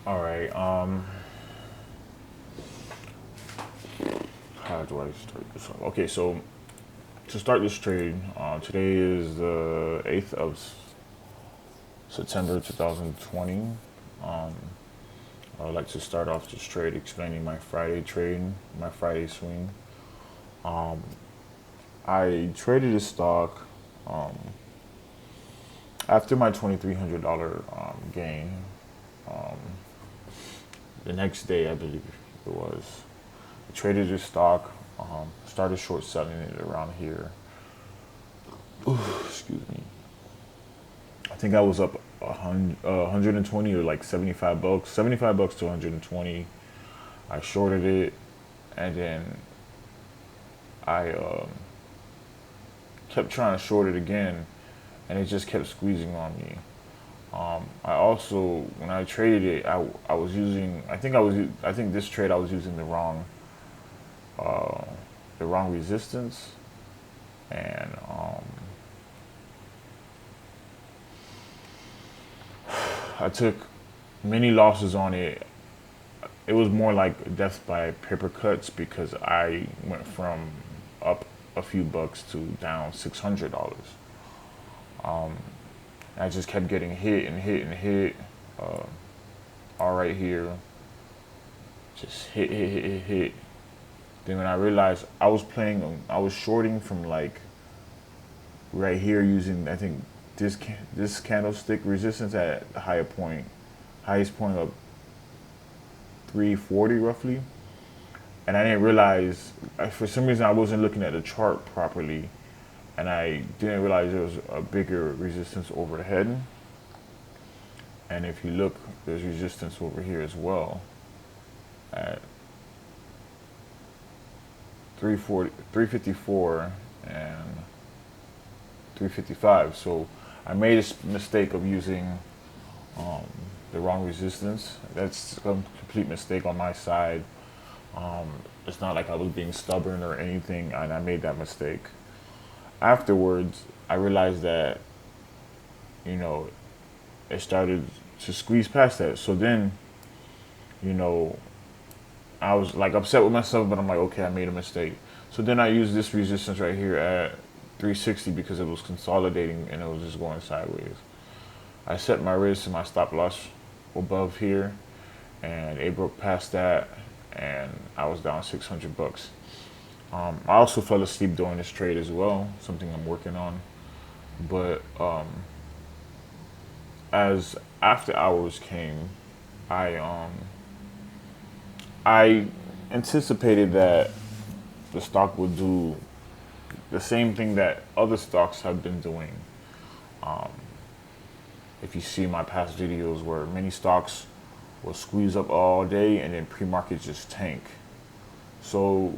All right. How do I start this off? Okay, so to start this trade, today is the 8th of September 2020. Um, I would like to start off this trade explaining my Friday trade, my Friday swing. Um, I traded a stock um, after my $2,300 gain. Um, the next day, I believe it was. I traded this stock, started short selling it around here. Ooh, excuse me. I think I was up 120 or like 75 bucks, 75 bucks to 120. I shorted it, and then I kept trying to short it again, and it just kept squeezing on me. I also, when I traded it, I was using, I think this trade I was using uh, the wrong resistance, and I took many losses on it. It was more like death by paper cuts because I went from up a few bucks to down $600. I just kept getting hit and hit and hit. Uh, all right here, just hit. Then when I realized I was shorting from like right here using I think this candlestick resistance at the highest point of 340 roughly, and I didn't realize for some reason I wasn't looking at the chart properly, and I didn't realize there was a bigger resistance overhead. And if you look, there's resistance over here as well at 340, 354, and 355. So I made a mistake of using um, the wrong resistance. That's a complete mistake on my side. Um, it's not like I was being stubborn or anything, and I made that mistake. Afterwards, I realized that, you know, it started to squeeze past that. So then, you know, I was like upset with myself, but I'm like, okay, I made a mistake. So then I used this resistance right here at 360 because it was consolidating and it was just going sideways. I set my risk and my stop loss above here, and it broke past that, and I was down 600 bucks. I also fell asleep during this trade as well, something I'm working on. But as after hours came, I um, I anticipated that the stock would do the same thing that other stocks have been doing. Um, if you see my past videos where many stocks will squeeze up all day and then pre-market just tank. So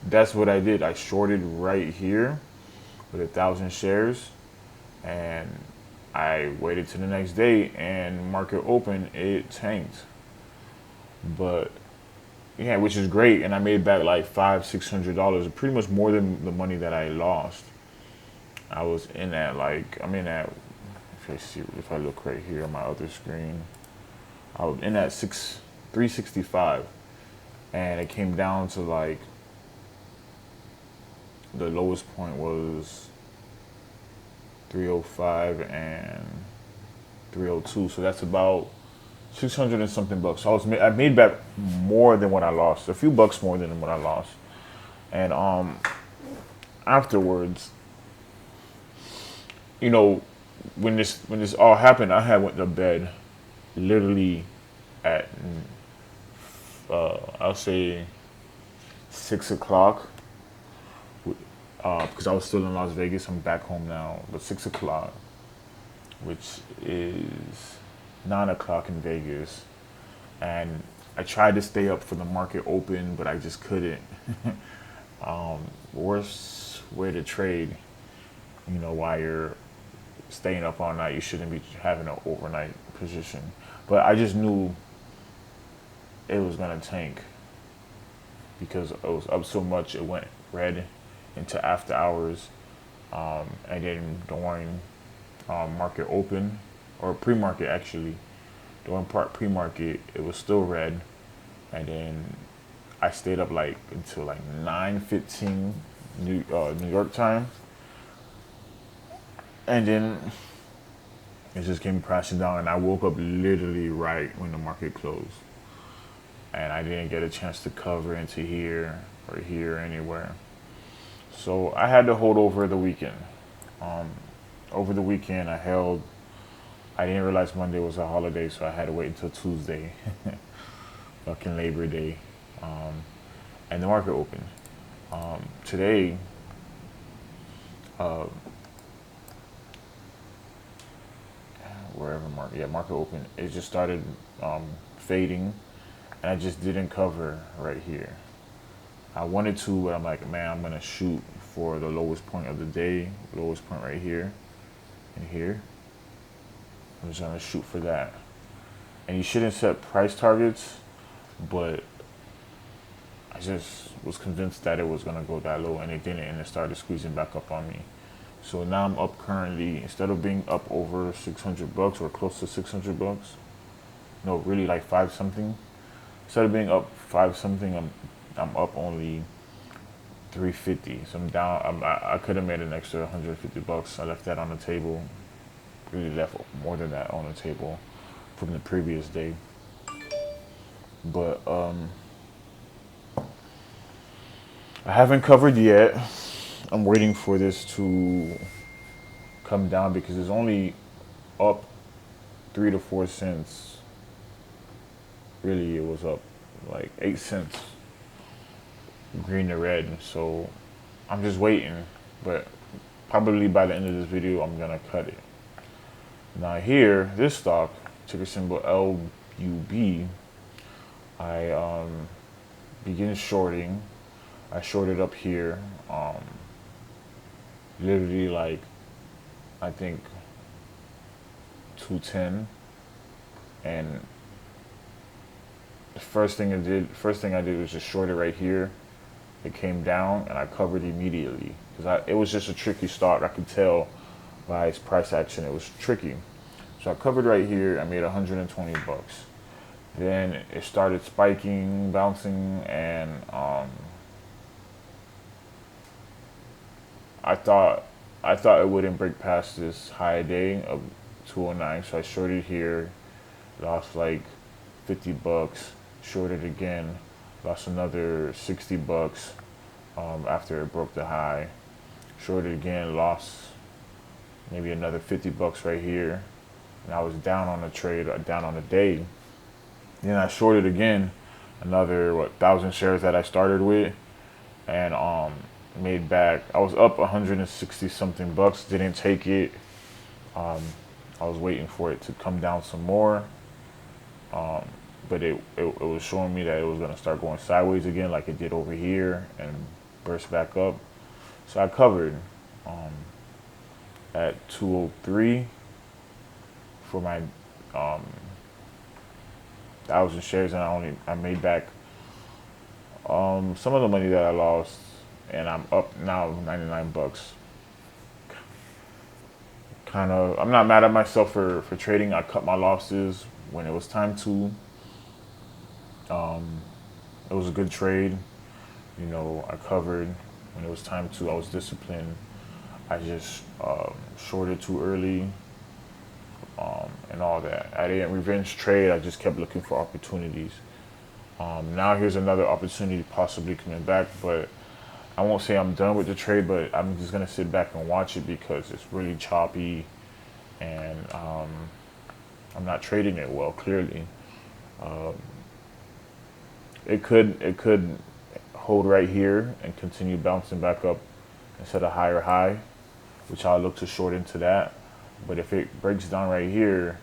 that's what I did. I shorted right here with 1,000 shares, and I waited till the next day and market open, it tanked. But yeah, which is great, and I made back like $500-600, pretty much more than the money that I lost. I was in at like I'm in at if I look right here on my other screen, I was in at 365, and it came down to like the lowest point was 305 and 302. So that's about 600 and something bucks. So I made back more than what I lost, a few bucks more than what I lost. And afterwards, you know, when this all happened, I had went to bed literally at I'll say 6 o'clock, because I was still in Las Vegas. I'm back home now, but 6 o'clock, which is 9 o'clock in Vegas, and I tried to stay up for the market open, but I just couldn't. Worst way to trade, you know, while you're staying up all night, you shouldn't be having an overnight position. But I just knew it was gonna tank because it was up so much. It went red into after hours, and then during market open or pre-market actually, during pre-market, it was still red, and then I stayed up like until like 9:15 New York time, and then it just came crashing down, and I woke up literally right when the market closed, and I didn't get a chance to cover into here or here anywhere. So I had to hold over the weekend. Um, Over the weekend, I held. I didn't realize Monday was a holiday, so I had to wait until Tuesday, fucking Labor Day, and the market opened. Today, uh, wherever market, yeah, market open. It just started fading, and I just didn't cover right here. I wanted to, but I'm like, man, I'm gonna shoot for the lowest point of the day, lowest point right here and here. I'm just gonna shoot for that. And you shouldn't set price targets, but I just was convinced that it was gonna go that low, and it didn't, and it started squeezing back up on me. So now I'm up currently, instead of being up over 600 bucks or close to 600 bucks, no, really like five something. Instead of being up five something, I'm up only 350. So I'm down. I could have made an extra 150 bucks. I left that on the table. Really left more than that on the table from the previous day. But I haven't covered yet. I'm waiting for this to come down because it's only up 3 to 4 cents. Really, it was up like 8 cents, green to red. So I'm just waiting, but probably by the end of this video, I'm gonna cut it. Now here, this stock, ticker symbol LUB, I begin shorting. I shorted up here, literally like I think 210, and the first thing I did was just short it right here. It came down, and I covered immediately because it was just a tricky stock. I could tell by its price action it was tricky. So I covered right here. I made 120 bucks. Then it started spiking, bouncing, and I thought it wouldn't break past this high day of 209. So I shorted here, lost like 50 bucks. Shorted again, lost another 60 bucks after it broke the high. Shorted again, lost maybe another 50 bucks right here. And I was down on the trade, down on the day. Then I shorted again, another 1,000 shares that I started with, and made back. I was up 160 something bucks. Didn't take it. I was waiting for it to come down some more, but it was showing me that it was gonna start going sideways again, like it did over here, and burst back up. So I covered at 203 for my 1,000 shares, and I made back some of the money that I lost, and I'm up now 99 bucks. I'm not mad at myself for trading. I cut my losses when it was time to. It was a good trade. I covered when it was time to. I was disciplined. I just shorted too early, and all that. I didn't revenge trade. I just kept looking for opportunities. Now here's another opportunity possibly coming back, but I won't say I'm done with the trade, but I'm just gonna sit back and watch it because it's really choppy, and I'm not trading it well. Clearly, it could hold right here and continue bouncing back up and set a higher high, which I'll look to short into that. But if it breaks down right here,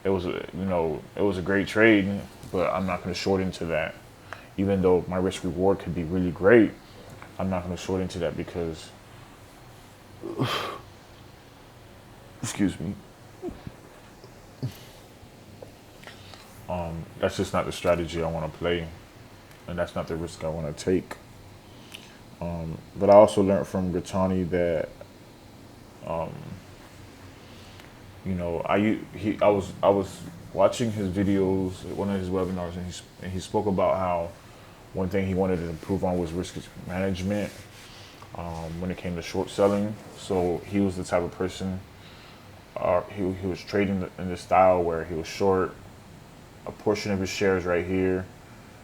it was a great trade, but I'm not going to short into that. Even though my risk reward could be really great, I'm not going to short into that because, excuse me, that's just not the strategy I want to play, and that's not the risk I want to take. But I also learned from Gritani that, I was watching his videos, one of his webinars, and he spoke about how one thing he wanted to improve on was risk management when it came to short selling. So he was the type of person, he was trading in the style where he was short a portion of his shares right here,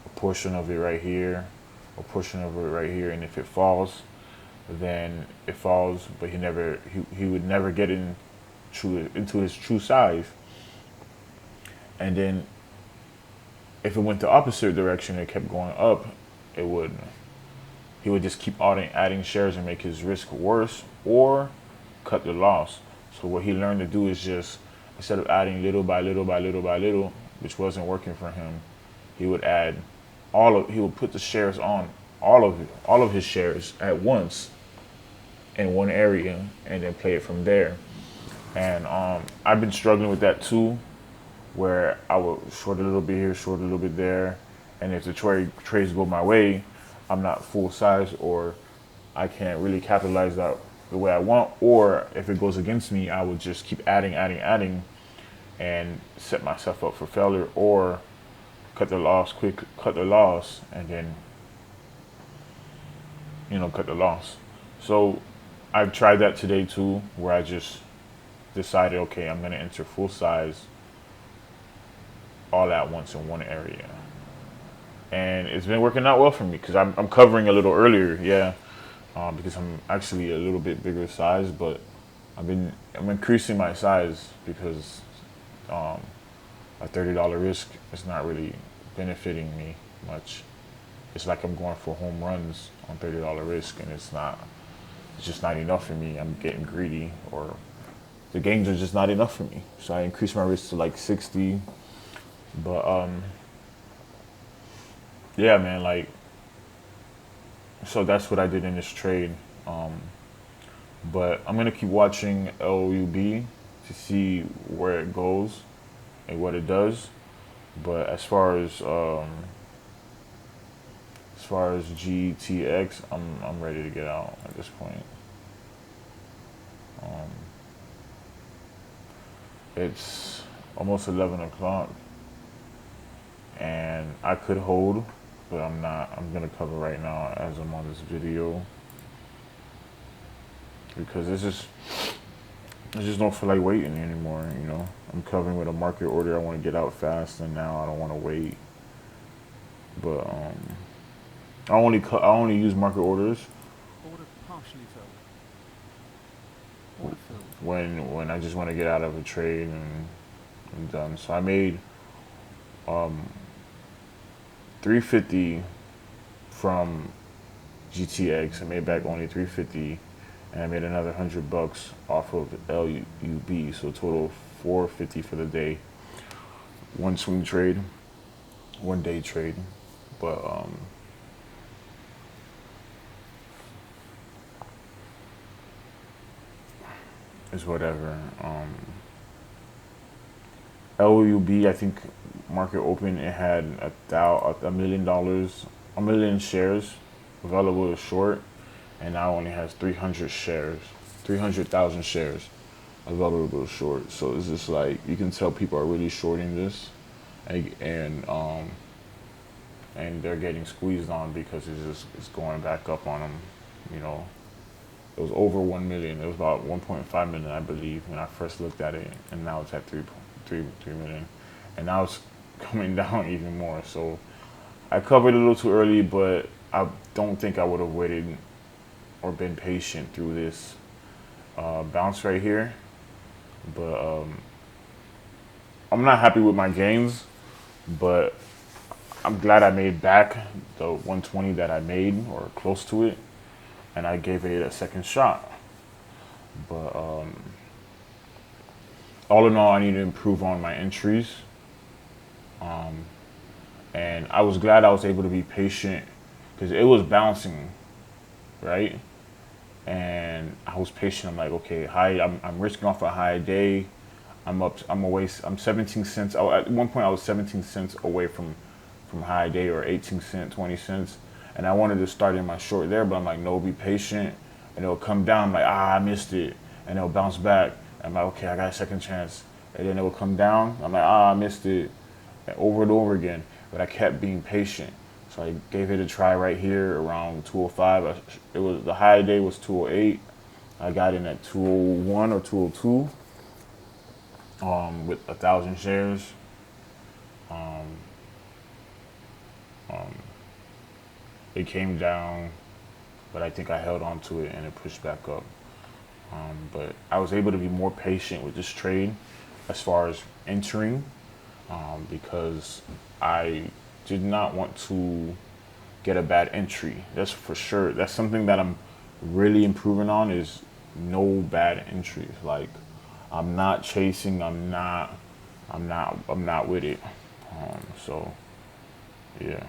a portion of it right here, a portion of it right here, and if it falls, then it falls. But he would never get into his true size. And then if it went the opposite direction, it kept going up, it would he would just keep adding shares and make his risk worse or cut the loss. So what he learned to do is just, instead of adding little by little by little by little, which wasn't working for him, he would he would put the shares on all of his shares at once in one area and then play it from there. And I've been struggling with that too, where I would short a little bit here, short a little bit there, and if the trades go my way, I'm not full size, or I can't really capitalize that the way I want, or if it goes against me, I would just keep adding, and set myself up for failure, or cut the loss, and then cut the loss. So I've tried that today too, where I just decided, okay, I'm gonna enter full size all at once in one area, and it's been working out well for me because I'm covering a little earlier, yeah, because I'm actually a little bit bigger size, but I'm increasing my size because a $30 risk is not really benefiting me much. It's like I'm going for home runs on $30 risk, and it's just not enough for me. I'm getting greedy, or the gains are just not enough for me. So I increased my risk to like 60. But yeah, man, like, so that's what I did in this trade. But I'm gonna keep watching LUB to see where it goes and what it does. But as far as GTX, I'm ready to get out at this point. It's almost 11 o'clock, and I could hold, but I'm not. I'm gonna cover right now as I'm on this video, because I just don't feel like waiting anymore. I'm covering with a market order. I want to get out fast, and now I don't want to wait. But I only use market orders Order partially filled. Order filled. when I just want to get out of a trade and I'm done. So I made 350 from GTX. I made back only 350, and I made another $100 off of LUB. So total 450 for the day. One swing trade, one day trade, but it's whatever. LUB, I think market open, it had $1 million, a million shares available to short, and now only has 300,000 shares available to short. So it's just like, you can tell people are really shorting this, and they're getting squeezed on because it's going back up on them. It was over 1 million. It was about 1.5 million, I believe, when I first looked at it, and now it's at 3 million, and now it's coming down even more. So I covered a little too early, but I don't think I would have waited or been patient through this bounce right here. But I'm not happy with my gains, but I'm glad I made back the 120 that I made, or close to it, and I gave it a second shot. But all in all, I need to improve on my entries. And I was glad I was able to be patient because it was bouncing, right? And I was patient. I'm like, okay, I'm risking off a high day. I'm 17 cents. At one point I was 17 cents away from high day, or 18 cents, 20 cents. And I wanted to start in my short there, but I'm like, no, be patient. And it'll come down. I'm like, I missed it. And it'll bounce back. I'm like, okay, I got a second chance. and then it would come down. I'm like, ah, I missed it, over and over again. But I kept being patient. So I gave it a try right here around 205. It was the high day was 208. I got in at 201 or 202 with 1,000 shares. It came down, but I think I held on to it and it pushed back up. But I was able to be more patient with this trade as far as entering because I did not want to get a bad entry. That's for sure. That's something that I'm really improving on is no bad entries. Like I'm not chasing. I'm not with it. So yeah.